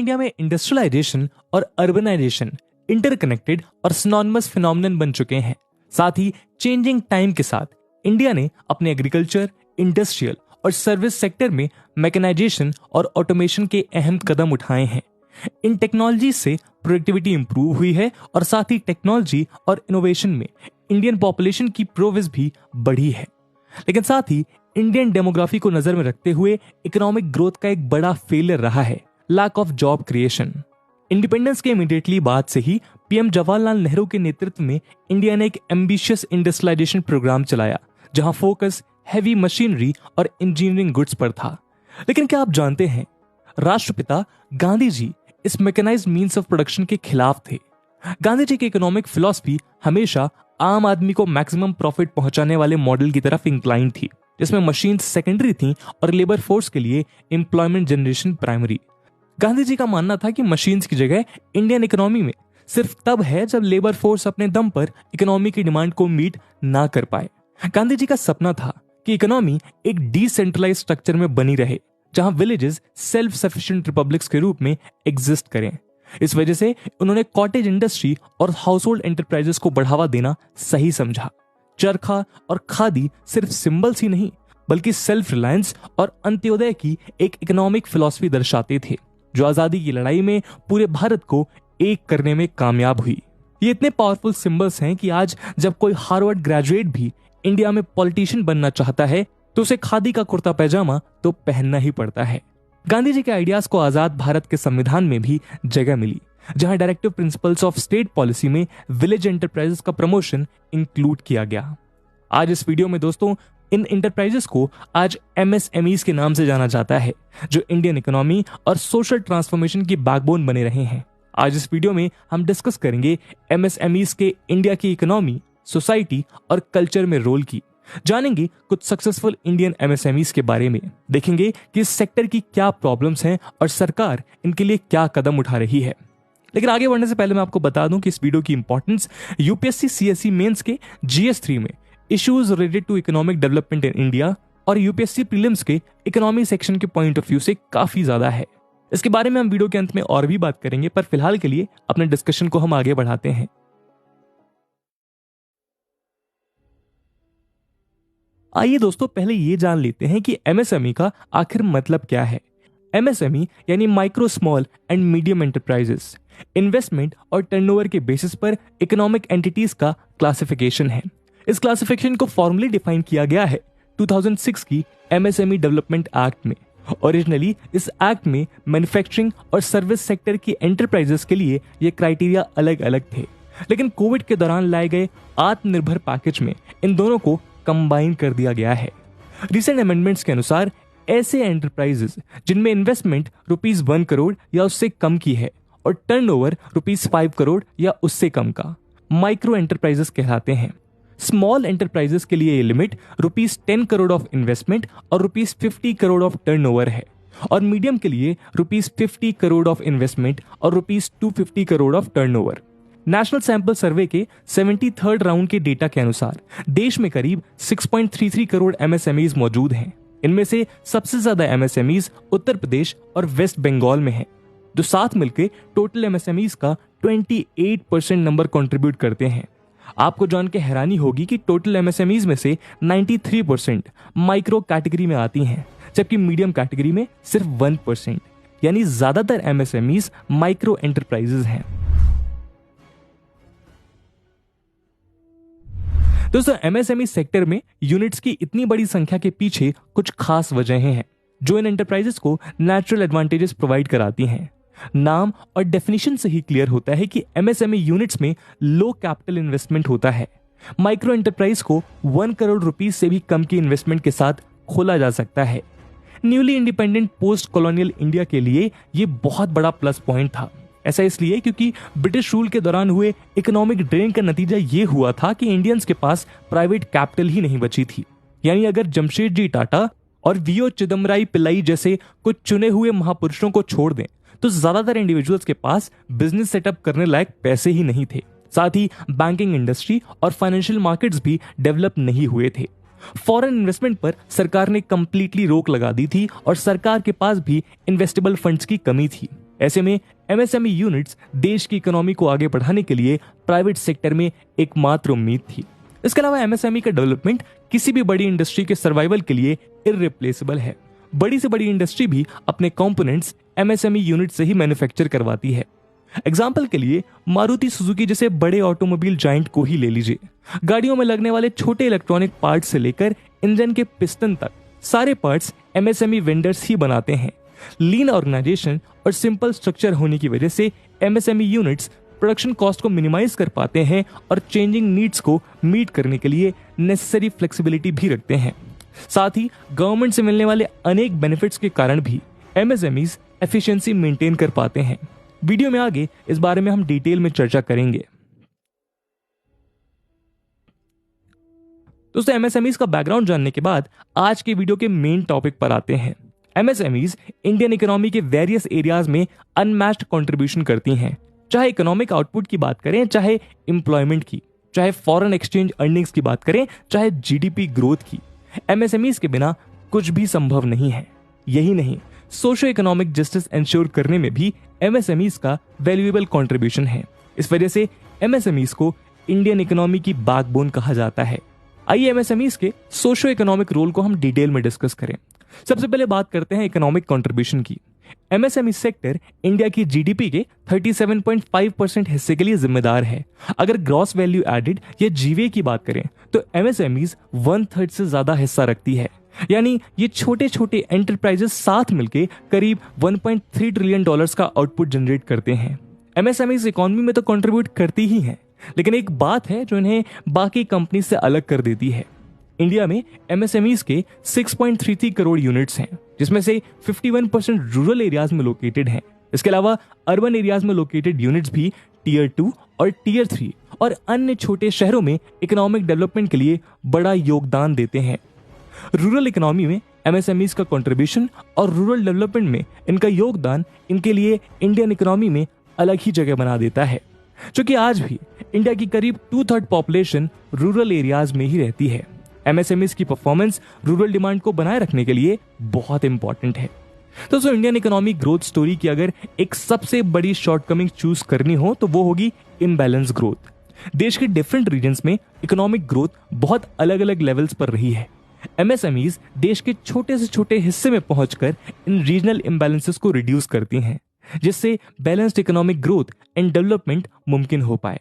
India में industrialisation और urbanisation interconnected और सिनोनिमस फिनोमिनन बन चुके हैं। साथ ही चेंजिंग टाइम के साथ इंडिया ने अपने एग्रीकल्चर, इंडस्ट्रियल और सर्विस सेक्टर में मैकेनाइजेशन और ऑटोमेशन के अहम कदम उठाए हैं। इन टेक्नोलॉजी से प्रोडक्टिविटी इंप्रूव हुई है और साथ ही टेक्नोलॉजी और इनोवेशन में इंडियन पॉपुलेशन की प्रोग्रेस भी बढ़ी है। लेकिन साथ ही इंडियन डेमोग्राफी को नजर में रखते हुए इकोनॉमिक ग्रोथ का एक बड़ा फेलियर रहा है lack of job creation. Independence के इमीडिएटली बाद से ही पीएम जवाहरलाल नेहरू के नेतृत्व में इंडिया ने एक एम्बिशियस इंडस्ट्रियलाइजेशन प्रोग्राम चलाया, जहां फोकस हैवी मशीनरी और इंजीनियरिंग गुड्स पर था। लेकिन क्या आप जानते हैं, राष्ट्रपिता गांधी जी इस मैकेनाइज्ड मीन्स ऑफ प्रोडक्शन के खिलाफ थे। गांधी जी की इकोनॉमिक फिलॉसफी हमेशा आम आदमी को मैक्सिमम प्रॉफिट पहुंचाने वाले मॉडल की तरफ इंक्लाइन थी, जिसमें मशीन सेकेंडरी थी और लेबर फोर्स के लिए employment generation primary. Gandhi ji का मानना था कि मशीन्स की जगह इंडियन इकोनॉमी में सिर्फ तब है जब लेबर फोर्स अपने दम पर इकोनॉमी की डिमांड को मीट ना कर पाए। गांधी जी का सपना था कि इकोनॉमी एक डिसेंट्रलाइज्ड स्ट्रक्चर में बनी रहे, जहां विलेजेस सेल्फ सफिशिएंट रिपब्लिक्स के रूप में एग्जिस्ट करें। इस वजह से उन्होंने कॉटेज इंडस्ट्री और हाउस होल्ड एंटरप्राइजेस को बढ़ावा देना सही समझा। चरखा और खादी सिर्फ सिंबल्स ही नहीं, बल्कि सेल्फ रिलायंस और अंत्योदय की एक इकोनॉमिक फिलॉसफी दर्शाते थे, जो आजादी की लड़ाई में पूरे भारत को एक करने में कामयाब हुई। ये इतने पावरफुल सिंबल्स हैं कि आज जब कोई हार्वर्ड ग्रेजुएट भी इंडिया में पॉलिटिशियन बनना चाहता है तो उसे खादी का कुर्ता पैजामा तो पहनना ही पड़ता है। गांधी जी के आइडियाज को आजाद भारत के संविधान में भी जगह मिली, जहां directive principles of state policy में विलेज एंटरप्राइजेस का प्रमोशन इंक्लूड किया गया। आज इस वीडियो में दोस्तों इन एंटरप्राइजेस को आज एमएसएमईज के नाम से जाना जाता है, जो इंडियन इकोनॉमी और सोशल ट्रांसफॉर्मेशन की बैकबोन बने रहे हैं। आज इस वीडियो में हम डिस्कस करेंगे एमएसएमईज के इंडिया की इकोनॉमी, सोसाइटी और कल्चर में रोल की। जानेंगे कुछ सक्सेसफुल इंडियन एमएसएमईज के बारे में, देखेंगे कि इस सेक्टर की क्या प्रॉब्लम्स हैं और सरकार इनके लिए क्या कदम उठा रही है। लेकिन आगे बढ़ने से पहले मैं आपको बता दूं कि इस वीडियो की इंपॉर्टेंस यूपीएससी सीएसई मेंस के जीएस3 में issues related to economic development in India और यूपीएससी प्रीलिम्स के इकोनॉमी सेक्शन के पॉइंट ऑफ व्यू से काफी ज्यादा है। इसके बारे में हम वीडियो के अंत में और भी बात करेंगे, पर फिलहाल के लिए अपने डिस्कशन को हम आगे बढ़ाते हैं। आइए दोस्तों पहले ये जान लेते हैं कि एमएसएमई का आखिर मतलब क्या है। एमएसएमई यानी micro small and medium enterprises investment और टर्नओवर के बेसिस पर इकोनॉमिक एंटिटीज का क्लासिफिकेशन है। इस क्लासिफिकेशन को फॉर्मली डिफाइन किया गया है 2006 की एमएसएमई डेवलपमेंट एक्ट में। ओरिजिनली इस एक्ट में मैन्युफैक्चरिंग और सर्विस सेक्टर की एंटरप्राइजेस के लिए ये क्राइटेरिया अलग अलग थे, लेकिन कोविड के दौरान लाए गए आत्मनिर्भर पैकेज में इन दोनों को कंबाइन कर दिया गया है। रिसेंट अमेंडमेंट्स के अनुसार ऐसे एंटरप्राइजेस जिनमें इन्वेस्टमेंट ₹1 करोड़ या उससे कम की है और टर्नओवर ₹5 करोड़ या उससे कम का माइक्रो एंटरप्राइजेस कहलाते हैं। स्मॉल एंटरप्राइजेस के लिए ये लिमिट ₹10 करोड़ ऑफ इन्वेस्टमेंट और ₹50 करोड़ ऑफ टर्नओवर है, और मीडियम के लिए ₹50 करोड़ ऑफ इन्वेस्टमेंट और ₹250 crore of turnover. National sample survey के 73rd राउंड के डेटा के अनुसार देश में करीब 6.33 करोड़ एमएसएमईज मौजूद हैं। इनमें से सबसे ज्यादा एमएसएमईज उत्तर प्रदेश और वेस्ट बंगाल में हैं, जो साथ मिलकर टोटल एमएसएमईज का 28% नंबर कंट्रीब्यूट करते हैं। आपको जान के हैरानी होगी कि टोटल एमएसएमईज में से 93% माइक्रो कैटेगरी में आती हैं, जबकि मीडियम कैटेगरी में सिर्फ 1%, यानी ज्यादातर एमएसएमईज माइक्रो एंटरप्राइजेज हैं। दोस्तों एमएसएमई सेक्टर में यूनिट्स की इतनी बड़ी संख्या के पीछे कुछ खास वजहें हैं जो इन एंटरप्राइजेस को नेचुरल एडवांटेजेस प्रोवाइड कराती हैं। नाम और डेफिनेशन से ही क्लियर होता है कि एमएसएमई यूनिट्स में लो कैपिटल इन्वेस्टमेंट होता है। माइक्रो एंटरप्राइज को 1 करोड़ रुपीस से भी कम की इन्वेस्टमेंट के साथ खोला जा सकता है। Newly independent post colonial India के लिए ये बहुत बड़ा प्लस पॉइंट था। ऐसा इसलिए क्योंकि ब्रिटिश रूल के दौरान हुए इकोनॉमिक ड्रेन का नतीजा ये हुआ था कि इंडियंस के पास प्राइवेट कैपिटल ही नहीं बची थी। यानी अगर जमशेदजी टाटा और वीओ चिदम्बराई पिल्लाई जैसे कुछ चुने हुए महापुरुषों को छोड़ दें तो ज्यादातर इंडिविजुअल्स के पास बिजनेस सेटअप करने लायक पैसे ही नहीं थे। साथ ही बैंकिंग इंडस्ट्री और फाइनेंशियल मार्केट्स भी डेवलप नहीं हुए थे। फॉरेन इन्वेस्टमेंट पर सरकार ने कंप्लीटली रोक लगा दी थी और सरकार के पास भी इन्वेस्टेबल फंड्स की कमी थी। ऐसे में एमएसएमई यूनिट्स देश की इकोनॉमी को आगे बढ़ाने के लिए प्राइवेट सेक्टर में एकमात्र उम्मीद थी। इसके अलावा एमएसएमई का डेवलपमेंट किसी भी बड़ी इंडस्ट्री के सर्वाइवल के लिए इररिप्लेसेबल है। बड़ी से बड़ी इंडस्ट्री भी अपने कंपोनेंट्स एमएसएमई यूनिट से ही मैन्युफैक्चर करवाती है। एग्जाम्पल के लिए मारुति सुजुकी जैसे बड़े ऑटोमोबाइल जायंट को ही ले लीजिए। गाड़ियों में लगने वाले छोटे इलेक्ट्रॉनिक पार्ट्स से लेकर इंजन के पिस्टन तक सारे पार्ट्स एमएसएमई वेंडर्स ही बनाते हैं। लीन ऑर्गेनाइजेशन और सिंपल स्ट्रक्चर होने की वजह से एमएसएमई यूनिट्स प्रोडक्शन कॉस्ट को मिनिमाइज कर पाते हैं और चेंजिंग नीड्स को मीट करने के लिए नेसेसरी फ्लेक्सिबिलिटी भी रखते हैं। साथ ही गवर्नमेंट से मिलने वाले अनेक बेनिफिट्स के कारण भी एमएसएमईज एफिशिएंसी मेंटेन कर पाते हैं। वीडियो में आगे इस बारे में हम डिटेल में चर्चा करेंगे। दोस्तों, एमएसएमईज का बैकग्राउंड जानने के बाद आज के वीडियो के मेन टॉपिक पर आते हैं। एमएसएमईज इंडियन इकोनॉमी के वेरियस एरियाज में अनमैच्ड कंट्रीब्यूशन करती हैं। चाहे इकोनॉमिक आउटपुट की बात करें, चाहे एम्प्लॉयमेंट की, चाहे फॉरेन एक्सचेंज अर्निंग्स की बात करें, चाहे जीडीपी ग्रोथ की, एमएसएमईज के बिना कुछ भी संभव नहीं है। यही नहीं, सोशो इकोनॉमिक जस्टिस इंश्योर करने में भी एमएसएमईज का वैल्यूएबल कंट्रीब्यूशन है। इस वजह से एमएसएमईज को इंडियन इकोनॉमी की बैकबोन कहा जाता है। आइए एमएसएमईज के सोशो इकोनॉमिक रोल को हम डिटेल में डिस्कस करें। सबसे पहले बात करते हैं इकोनॉमिक कंट्रीब्यूशन की। एमएसएमई सेक्टर इंडिया की जीडीपी के 37.5% हिस्से के लिए जिम्मेदार है। अगर ग्रॉस वैल्यू एडेड या जीवीए की बात करें तो एमएसएमईज 1/3 से ज्यादा हिस्सा रखती है। यानी ये छोटे छोटे एंटरप्राइजेस साथ मिलकर करीब 1.3 ट्रिलियन डॉलर्स का आउटपुट जनरेट करते हैं। एमएसएमईज इकोनॉमी में तो कंट्रीब्यूट करती ही हैं, लेकिन एक बात है जो इन्हें बाकी कंपनी से अलग कर देती है। इंडिया में एमएसएमईज के 6.33 करोड़ यूनिट्स हैं, जिसमें से 51% रूरल एरियाज में लोकेटेड हैं। इसके अलावा अर्बन एरियाज में लोकेटेड यूनिट्स भी टीयर 2 और टीयर 3 और अन्य छोटे शहरों में इकोनॉमिक डेवलपमेंट के लिए बड़ा योगदान देते हैं। रूरल इकोनॉमी में एमएसएमईज का कंट्रीब्यूशन और रूरल डेवलपमेंट में इनका योगदान इनके लिए इंडियन इकोनॉमी में अलग ही जगह बना देता है। क्योंकि आज भी इंडिया की करीब 2/3 पॉपुलेशन रूरल एरियाज में ही रहती है। एमएसएमईज की परफॉर्मेंस रूरल डिमांड को बनाए रखने के लिए बहुत इंपॉर्टेंट है। दोस्तों, इंडियन इकोनॉमी ग्रोथ स्टोरी की अगर एक सबसे बड़ी शॉर्टकमिंग चूज करनी हो तो वो होगी इम्बैलेंस ग्रोथ। देश के डिफरेंट रीजन्स में इकोनॉमिक ग्रोथ बहुत अलग अलग लेवल्स पर रही है। एमएसएमईज देश के छोटे से छोटे हिस्से में पहुंचकर इन रीजनल इम्बैलेंसेस को रिड्यूस करती हैं, जिससे balanced economic growth and development मुमकिन हो पाए।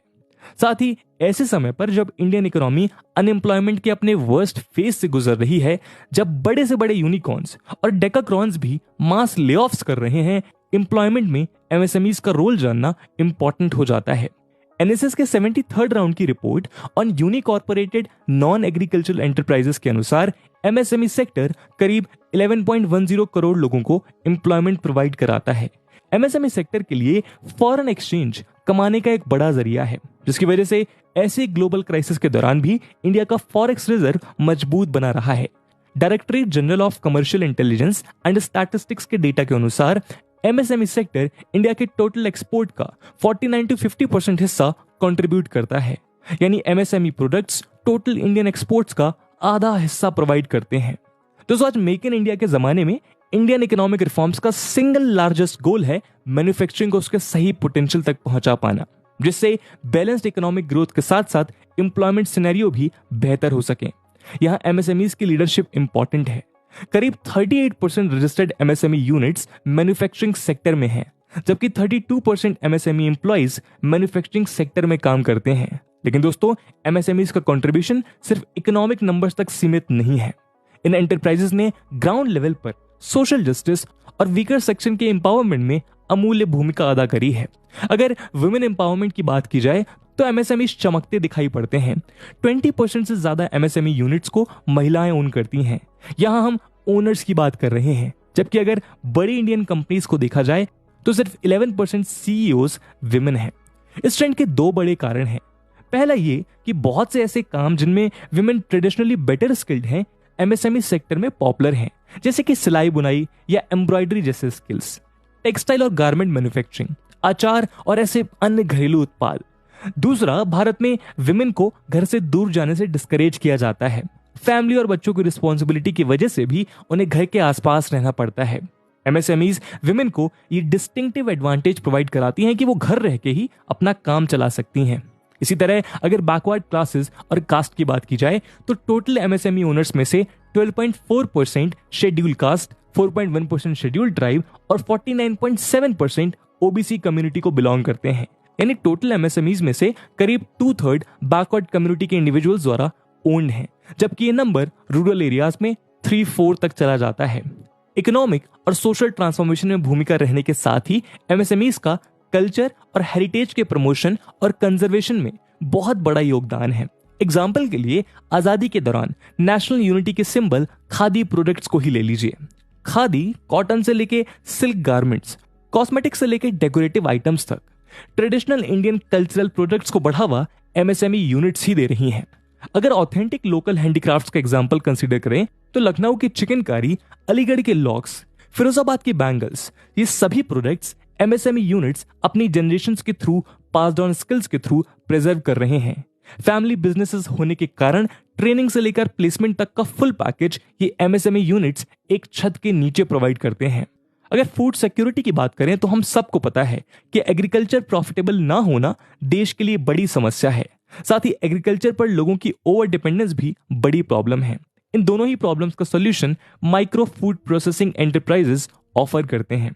साथ ही ऐसे समय पर जब इंडियन इकोनॉमी अनएम्प्लॉयमेंट के अपने वर्स्ट फेज से गुजर रही है, जब बड़े से बड़े यूनिकॉर्न्स और डेकाक्रॉन्स भी मास लेऑफ्स कर रहे हैं, एम्प्लॉयमेंट में एमएसएमईज का रोल जानना इंपॉर्टेंट हो जाता है। एनएसएस के 73rd राउंड की report on unincorporated non agricultural enterprises के अनुसार एमएसएमई सेक्टर करीब 11.10 करोड़ लोगों को एम्प्लॉयमेंट प्रोवाइड कराता है। एमएसएमई सेक्टर के लिए फॉरेन एक्सचेंज कमाने का एक बड़ा जरिया है, जिसकी वजह से ऐसे ग्लोबल क्राइसिस के दौरान भी इंडिया का फॉरेक्स रिजर्व मजबूत बना रहा है। Directorate general of commercial intelligence and statistics के डेटा के अनुसार एमएसएमई सेक्टर इंडिया के टोटल एक्सपोर्ट का 49 to 50% हिस्सा कंट्रीब्यूट करता है। यानी MSME products total Indian exports का आधा हिस्सा प्रोवाइड करते हैं। दोस्तों, आज मेक इन इंडिया के जमाने में इंडियन इकोनॉमिक रिफॉर्म्स का सिंगल लार्जेस्ट गोल है मैन्युफैक्चरिंग को उसके सही पोटेंशियल तक पहुंचा पाना, जिससे बैलेंस्ड इकोनॉमिक ग्रोथ के साथ साथ एम्प्लॉयमेंट सिनेरियो भी बेहतर हो सके। यहाँ एमएसएमईज की लीडरशिप इंपॉर्टेंट है। करीब 38% registered MSME units manufacturing sector में हैं, जबकि 32% एमएसएमई एम्प्लॉइज मैन्युफैक्चरिंग सेक्टर में काम करते हैं। लेकिन दोस्तों, एमएसएमईज का कंट्रीब्यूशन सिर्फ इकोनॉमिक नंबर्स तक सीमित नहीं है। इन एंटरप्राइजेस ने ग्राउंड लेवल पर सोशल जस्टिस और वीकर सेक्शन के एम्पावरमेंट में अमूल्य भूमिका अदा करी है। अगर वुमेन एम्पावरमेंट की बात की जाए तो एमएसएमई चमकते दिखाई पड़ते हैं। 20% से ज्यादा एमएसएमई यूनिट्स को महिलाएं ओन करती हैं। यहां हम ओनर्स की बात कर रहे हैं, जबकि अगर बड़ी इंडियन कंपनीज को देखा जाए तो सिर्फ 11% सीईओज विमेन हैं। इस ट्रेंड के दो बड़े कारण हैं। पहला ये कि बहुत से ऐसे काम जिनमें विमेन ट्रेडिशनली बेटर स्किल्ड हैं, एमएसएमई सेक्टर में पॉपुलर हैं, जैसे कि सिलाई बुनाई या एम्ब्रॉयडरी जैसे स्किल्स, टेक्सटाइल और गारमेंट मैन्युफैक्चरिंग, आचार और ऐसे अन्य घरेलू उत्पाद। दूसरा, भारत में विमेन को घर से दूर जाने से डिस्करेज किया जाता है। फैमिली और बच्चों की रिस्पॉन्सिबिलिटी की वजह से भी उन्हें घर के आसपास रहना पड़ता है। एमएसएमईज विमेन को ये डिस्टिंक्टिव एडवांटेज प्रोवाइड कराती हैं कि वो घर रह के ही अपना काम चला सकती हैं। इसी तरह अगर बैकवर्ड क्लासेस और कास्ट की बात की जाए तो टोटल एमएसएमई ओनर्स में से 12.4% शेड्यूल कास्ट, 4.1% शेड्यूल ट्राइब और 49.7% ओबीसी कम्युनिटी को बिलोंग करते हैं। यानी टोटल एमएसएमईज में से करीब 2/3 बैकवर्ड कम्युनिटी के इंडिविजुअल्स द्वारा ओन्ड हैं, जबकि ये नंबर रूरल एरियाज में 3/4 तक चला जाता है। इकोनॉमिक और सोशल ट्रांसफॉर्मेशन में भूमिका रहने के साथ ही एमएसएमईज का कल्चर और हेरिटेज के प्रमोशन और कंजर्वेशन में बहुत बड़ा योगदान है। एग्जाम्पल के लिए आजादी के दौरान नेशनल यूनिटी के सिंबल खादी प्रोडक्ट्स को ही ले लीजिए। खादी कॉटन से लेके सिल्क गारमेंट्स, कॉस्मेटिक्स से लेके डेकोरेटिव आइटम्स तक ट्रेडिशनल इंडियन कल्चरल प्रोडक्ट्स को बढ़ावा एमएसएमई यूनिट्स ही दे रही हैं। अगर ऑथेंटिक लोकल हैंडीक्राफ्ट्स का एग्जाम्पल कंसीडर करें तो लखनऊ की चिकनकारी, अलीगढ़ के लॉक्स, फिरोजाबाद की बैंगल्स, ये सभी प्रोडक्ट्स एमएसएमई यूनिट्स अपनी जनरेशंस के थ्रू पास्ड ऑन स्किल्स के थ्रू प्रिजर्व कर रहे हैं। फैमिली बिजनेसेस होने के कारण ट्रेनिंग से लेकर प्लेसमेंट तक का फुल पैकेज ये एमएसएमई यूनिट्स एक छत के नीचे प्रोवाइड करते हैं। अगर फूड सिक्योरिटी की बात करें तो हम सबको पता है कि एग्रीकल्चर प्रॉफिटेबल ना होना देश के लिए बड़ी समस्या है। साथ ही एग्रीकल्चर पर लोगों की ओवर डिपेंडेंस भी बड़ी प्रॉब्लम है। इन दोनों ही प्रॉब्लम्स का solution micro food processing enterprises offer करते हैं।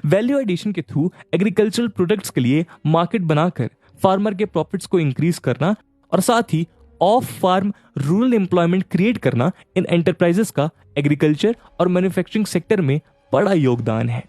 वैल्यू एडिशन के थ्रू एग्रीकल्चरल प्रोडक्ट्स के लिए मार्केट बनाकर फार्मर के प्रॉफिट्स को इंक्रीज करना और साथ ही off farm rural employment create करना इन एंटरप्राइजेस का एग्रीकल्चर और मैन्युफैक्चरिंग सेक्टर में बड़ा योगदान है।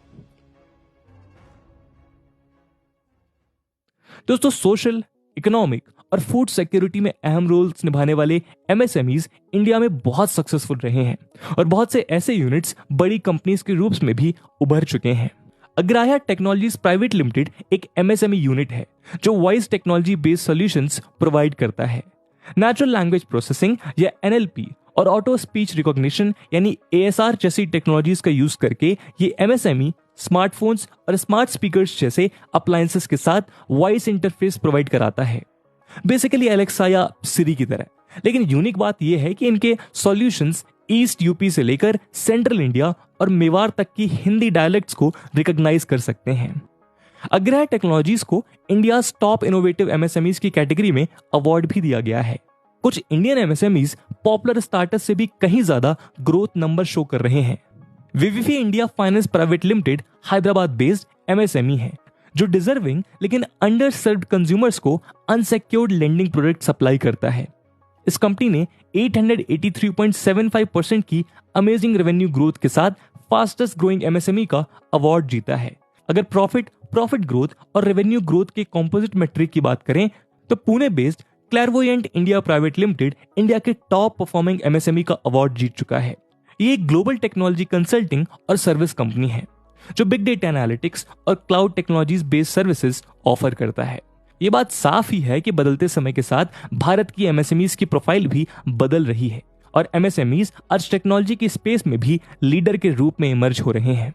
दोस्तों, सोशल, इकोनॉमिक और फूड सिक्योरिटी में अहम रोल्स निभाने वाले एमएसएमईज इंडिया में बहुत सक्सेसफुल रहे हैं और बहुत से ऐसे यूनिट्स बड़ी कंपनीज के रूप में भी उभर चुके हैं। अग्राह्या टेक्नोलॉजीज प्राइवेट लिमिटेड एक एमएसएमई यूनिट है जो voice technology based solutions provide करता है। नेचुरल लैंग्वेज प्रोसेसिंग या एनएलपी और ऑटो स्पीच रिकॉग्निशन यानी एएसआर जैसी टेक्नोलॉजीज का यूज करके ये एमएसएमई स्मार्टफोन्स और स्मार्ट स्पीकर्स जैसे अप्लायंसेस के साथ वॉइस इंटरफेस प्रोवाइड कराता है, बेसिकली एलेक्सा या सिरी की तरह। लेकिन यूनिक बात यह है कि इनके सॉल्यूशंस ईस्ट यूपी से लेकर सेंट्रल इंडिया और मेवाड़ तक की हिंदी डायलेक्ट्स को रिकॉग्नाइज कर सकते हैं। अग्रह टेक्नोलॉजीज को इंडिया टॉप इनोवेटिव एमएसएमईज की कैटेगरी में अवार्ड भी दिया गया है। कुछ इंडियन एमएसएमईज पॉपुलर स्टार्टअप से भी कहीं ज्यादा ग्रोथ नंबर शो कर रहे हैं। Vivifi India finance private limited Hyderabad based MSME है जो डिजर्विंग लेकिन अंडर सर्व्ड कंज्यूमर्स को अनसेक्योर्ड लेंडिंग प्रोडक्ट सप्लाई करता है। इस कंपनी ने 883.75% की अमेजिंग रेवेन्यू ग्रोथ के साथ फास्टेस्ट ग्रोइंग एमएसएमई का अवार्ड जीता है। अगर प्रॉफिट ग्रोथ और रेवेन्यू ग्रोथ के कॉम्पोजिट मेट्रिक की बात करें तो Pune based Clairvoyant India private limited India के टॉप परफॉर्मिंग एमएसएमई का अवार्ड जीत चुका है। ये एक ग्लोबल टेक्नोलॉजी कंसल्टिंग और सर्विस कंपनी है जो बिग डेटा एनालिटिक्स और cloud technologies based services offer करता है। ये बात साफ ही है कि बदलते समय के साथ भारत की एमएसएमईज की प्रोफाइल भी बदल रही है और एमएसएमईज आज टेक्नोलॉजी की स्पेस में भी लीडर के रूप में इमर्ज हो रहे हैं।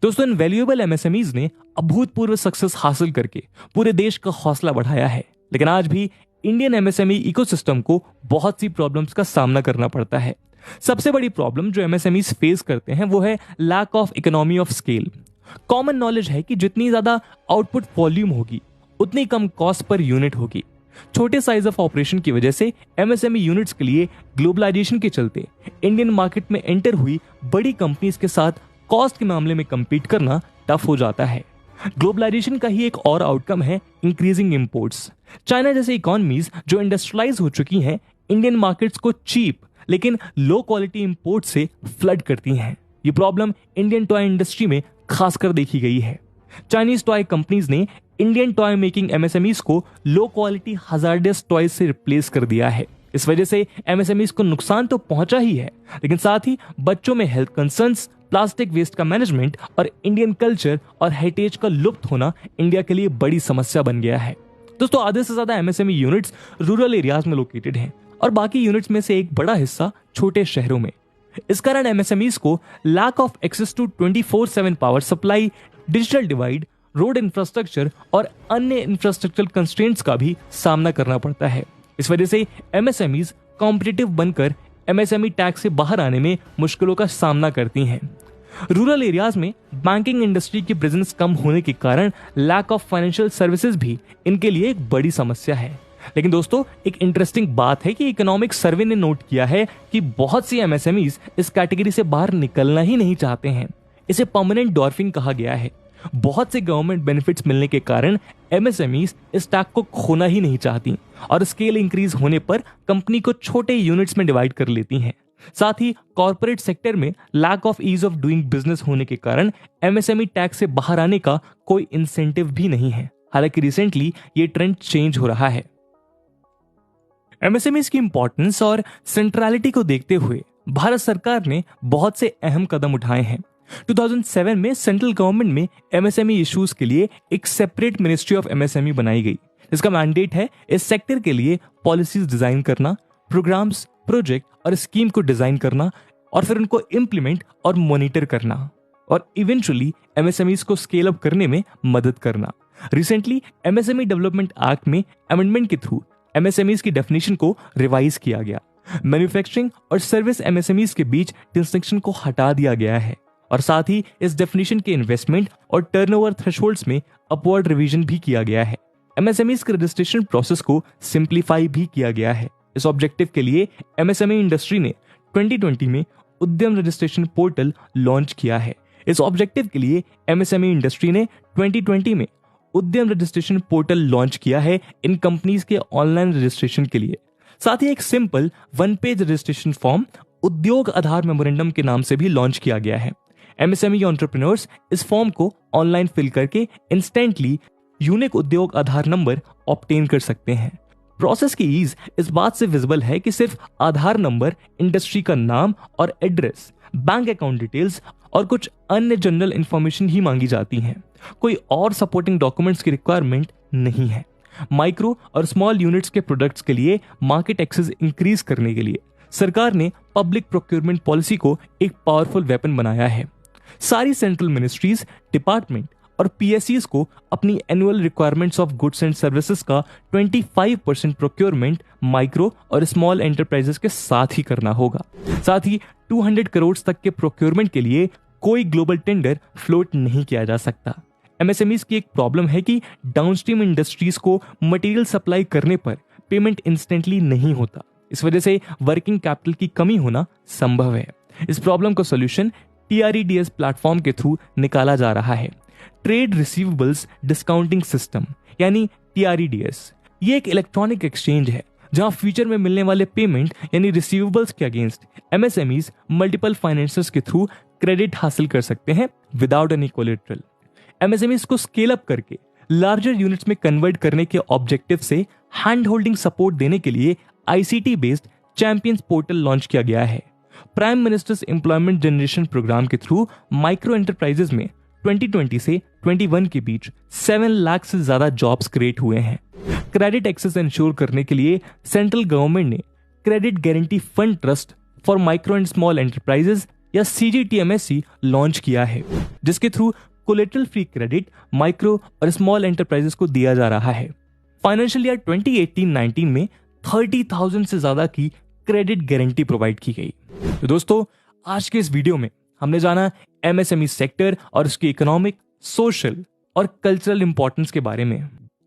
दोस्तों, इन वैल्यूएबल एमएसएमईज ने अभूतपूर्व सक्सेस हासिल करके पूरे देश का हौसला बढ़ाया है, लेकिन आज भी इंडियन एमएसएमई इकोसिस्टम को बहुत सी प्रॉब्लम्स का सामना करना पड़ता है। सबसे बड़ी प्रॉब्लम जो एमएसएमईज फेस करते हैं वो है lack of economy of scale. Common knowledge है कि जितनी ज्यादा आउटपुट वॉल्यूम होगी उतनी कम कॉस्ट पर यूनिट होगी। छोटे साइज ऑफ ऑपरेशन की वजह से एमएसएमई यूनिट्स के लिए ग्लोबलाइजेशन के चलते इंडियन मार्केट में एंटर हुई बड़ी कंपनीज के साथ कॉस्ट के मामले में compete करना टफ हो जाता है। ग्लोबलाइजेशन का ही एक और आउटकम है इंक्रीजिंग इंपोर्ट्स। चाइना जैसे इकोनॉमीज जो इंडस्ट्रियलाइज हो चुकी हैं इंडियन मार्केट्स को चीप लेकिन लो क्वालिटी इंपोर्ट से फ्लड करती हैं। ये प्रॉब्लम इंडियन टॉय इंडस्ट्री में खासकर देखी गई है। चाइनीज टॉय कंपनीज ने इंडियन टॉय मेकिंग एमएसएमईज को लो क्वालिटी हजार्डस टॉय से रिप्लेस कर दिया है। इस वजह से एमएसएमईज को नुकसान तो पहुंचा ही है, लेकिन साथ ही बच्चों में हेल्थ कंसर्न्स, प्लास्टिक वेस्ट का मैनेजमेंट और इंडियन कल्चर और हेरिटेज का लुप्त होना इंडिया के लिए बड़ी समस्या बन गया है। दोस्तों, आधे से ज्यादा एमएसएमई यूनिट्स रूरल एरियाज में लोकेटेड हैं और बाकी यूनिट्स में से एक बड़ा हिस्सा छोटे शहरों में। इस कारण एमएसएमईज को lack of access to 24/7 power supply, digital divide, road infrastructure और अन्य इंफ्रास्ट्रक्चरल कंस्ट्रेंट्स का भी सामना करना पड़ता है। इस वजह से एमएसएमईज कॉम्पिटिटिव बनकर एमएसएमई टैक्स से बाहर आने में मुश्किलों का सामना करती हैं। रूरल एरियाज में बैंकिंग इंडस्ट्री की प्रेजेंस कम होने के कारण लैक ऑफ फाइनेंशियल सर्विसेज भी इनके लिए एक बड़ी समस्या है। लेकिन दोस्तों, एक इंटरेस्टिंग बात है कि इकोनॉमिक सर्वे ने नोट किया है कि बहुत सी एमएसएमईज इस कैटेगरी से बाहर निकलना ही नहीं चाहते हैं। इसे परमानेंट डॉर्फिंग कहा गया है। बहुत से गवर्नमेंट बेनिफिट्स मिलने के कारण एमएसएमईज इस टैग को खोना ही नहीं चाहती और स्केल इंक्रीज होने पर कंपनी को छोटे यूनिट्स में डिवाइड कर लेती हैं। साथ ही कॉर्पोरेट सेक्टर में lack of ease of doing business होने के कारण एमएसएमई टैक्स से बाहर आने का कोई इंसेंटिव भी नहीं है। हालांकि रिसेंटली ये ट्रेंड चेंज हो रहा है। एमएसएमईज की इंपॉर्टेंस और सेंट्रलिटी को देखते हुए भारत सरकार ने बहुत से अहम कदम उठाए हैं। 2007 में सेंट्रल गवर्नमेंट में एमएसएमई इश्यूज के लिए एक सेपरेट मिनिस्ट्री ऑफ एमएसएमई बनाई गई। इसका मैंडेट है इस सेक्टर के लिए पॉलिसीज डिजाइन करना, प्रोग्राम्स, प्रोजेक्ट और स्कीम को डिजाइन करना और फिर उनको इम्प्लीमेंट और मॉनिटर करना और इवेंचुअली एमएसएमईज को स्केल अप करने में मदद करना। रिसेंटली एमएसएमई डेवलपमेंट एक्ट में अमेंडमेंट के थ्रू एमएसएमईज की डेफिनेशन को रिवाइज किया गया। मैन्युफैक्चरिंग और सर्विस एमएसएमईज के बीच डिस्टिंक्शन को हटा दिया गया है और साथ ही इस डेफिनेशन के इन्वेस्टमेंट और टर्नओवर थ्रेशोल्ड्स में अपवर्ड रिवीजन भी किया गया है। एमएसएमईज के रजिस्ट्रेशन प्रोसेस को सिंप्लीफाई भी किया गया है। इस ऑब्जेक्टिव के लिए एमएसएमई इंडस्ट्री ने 2020 में उद्यम रजिस्ट्रेशन पोर्टल लॉन्च किया है। इस ऑब्जेक्टिव के लिए एमएसएमई इंडस्ट्री ने 2020 में उद्यम रजिस्ट्रेशन पोर्टल लॉन्च किया है इन कंपनीज के ऑनलाइन रजिस्ट्रेशन के लिए। साथ ही एक सिंपल 1 पेज रजिस्ट्रेशन फॉर्म उद्योग आधार मेमोरेंडम के नाम से भी लॉन्च किया गया है। एमएसएमई एंटरप्रेन्योर्स इस फॉर्म को ऑनलाइन फिल करके इंस्टेंटली यूनिक उद्योग आधार नंबर ऑब्टेन कर सकते हैं। प्रोसेस की ईज इस बात से विजिबल है कि सिर्फ आधार नंबर, इंडस्ट्री का नाम और एड्रेस, बैंक अकाउंट डिटेल्स और कुछ अन्य जनरल इंफॉर्मेशन ही मांगी जाती हैं। कोई और सपोर्टिंग डॉक्यूमेंट्स की रिक्वायरमेंट नहीं है। माइक्रो और स्मॉल यूनिट्स के प्रोडक्ट्स के लिए मार्केट एक्सेस इंक्रीज करने के लिए सरकार ने पब्लिक प्रोक्योरमेंट पॉलिसी को एक पावरफुल वेपन बनाया है। सारी सेंट्रल मिनिस्ट्रीज, डिपार्टमेंट और पीएससीज को अपनी annual requirements of goods and services का 25% प्रोक्योरमेंट माइक्रो और स्मॉल एंटरप्राइजेस के साथ ही करना होगा। साथ ही 200 करोड़ तक के प्रोक्योरमेंट के लिए कोई ग्लोबल टेंडर फ्लोट नहीं किया जा सकता। एमएसएमईज की एक प्रॉब्लम है कि डाउनस्ट्रीम इंडस्ट्रीज को मटेरियल सप्लाई करने पर पेमेंट इंस्टेंटली नहीं होता। इस वजह से वर्किंग कैपिटल की कमी होना संभव है। इस प्रॉब्लम का सॉल्यूशन TREDS प्लेटफॉर्म के थ्रू निकाला जा रहा है। ट्रेड रिसीवेबल्स डिस्काउंटिंग सिस्टम यानी TREDS ये एक इलेक्ट्रॉनिक एक्सचेंज है जहां फ्यूचर में मिलने वाले पेमेंट यानी रिसीवेबल्स के अगेंस्ट एमएसएमईज मल्टीपल फाइनेंसर्स के थ्रू क्रेडिट हासिल कर सकते हैं विदाउट एनी कोलेटरल। एमएसएमईज को स्केल अप करके लार्जर यूनिट्स में कन्वर्ट करने के ऑब्जेक्टिव से हैंड होल्डिंग सपोर्ट देने के लिए ICT based champions portal launch किया गया है। Prime minister's employment generation programme के थ्रू माइक्रो एंटरप्राइजेस में 2020 से 21 के बीच 7 लाख से ज्यादा जॉब्स क्रिएट हुए हैं। क्रेडिट एक्सेस इंश्योर करने के लिए सेंट्रल गवर्नमेंट ने credit guarantee fund trust for micro and small enterprises या CGTMSE लॉन्च किया है, जिसके through collateral free credit micro और स्मॉल एंटरप्राइजेस को दिया जा रहा है। फाइनेंशियल ईयर 2018-19 में 30,000 से ज्यादा की क्रेडिट गारंटी प्रोवाइड की गई। तो दोस्तों, आज के इस वीडियो में हमने जाना एमएसएमई सेक्टर और उसकी इकोनॉमिक, सोशल और कल्चरल इंपॉर्टेंस के बारे में।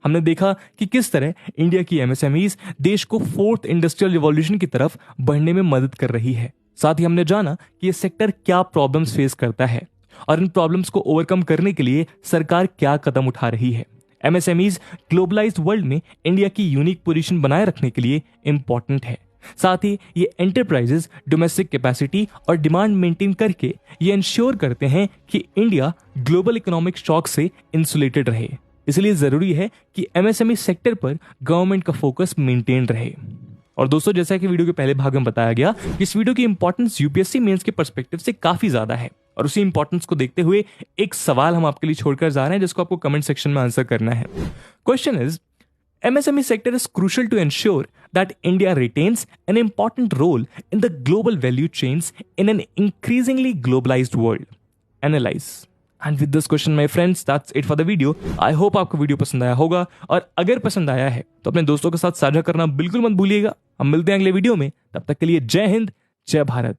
हमने देखा कि किस तरह इंडिया की एमएसएमईज देश को 4th इंडस्ट्रियल रिवॉल्यूशन की तरफ बढ़ने में मदद कर रही है। साथ ही हमने जाना कि ये सेक्टर क्या प्रॉब्लम्स फेस करता है और इन प्रॉब्लम्स को ओवरकम करने के लिए सरकार क्या कदम उठा रही है। एमएसएमईज ग्लोबलाइज्ड वर्ल्ड में इंडिया की यूनिक पोजीशन बनाए रखने के लिए इंपॉर्टेंट है। साथ ही ये एंटरप्राइजेस डोमेस्टिक कैपेसिटी और डिमांड मेंटेन करके ये इंश्योर करते हैं कि इंडिया ग्लोबल इकोनॉमिक शॉक से इंसुलेटेड रहे। इसलिए जरूरी है कि एमएसएमई सेक्टर पर गवर्नमेंट का फोकस मेंटेन रहे। और दोस्तों, जैसा कि वीडियो के पहले भाग में बताया गया, इस वीडियो की इंपॉर्टेंस यूपीएससी मेंस के पर्सपेक्टिव से काफी ज्यादा है और उसी इंपॉर्टेंस को देखते हुए एक सवाल हम आपके लिए छोड़कर जा रहे हैं जिसको आपको कमेंट सेक्शन में आंसर करना है। Question is, MSME sector is crucial to ensure that India retains an important role in the global value chains in an increasingly globalized world. Analyze. And with this question, my friends, that's it for the video. I hope आपको video पसंद आया होगा और अगर पसंद आया है तो अपने दोस्तों के साथ साझा करना बिल्कुल मत भूलिएगा। हम मिलते हैं अगले वीडियो में, तब तक के लिए जय हिंद, जय भारत।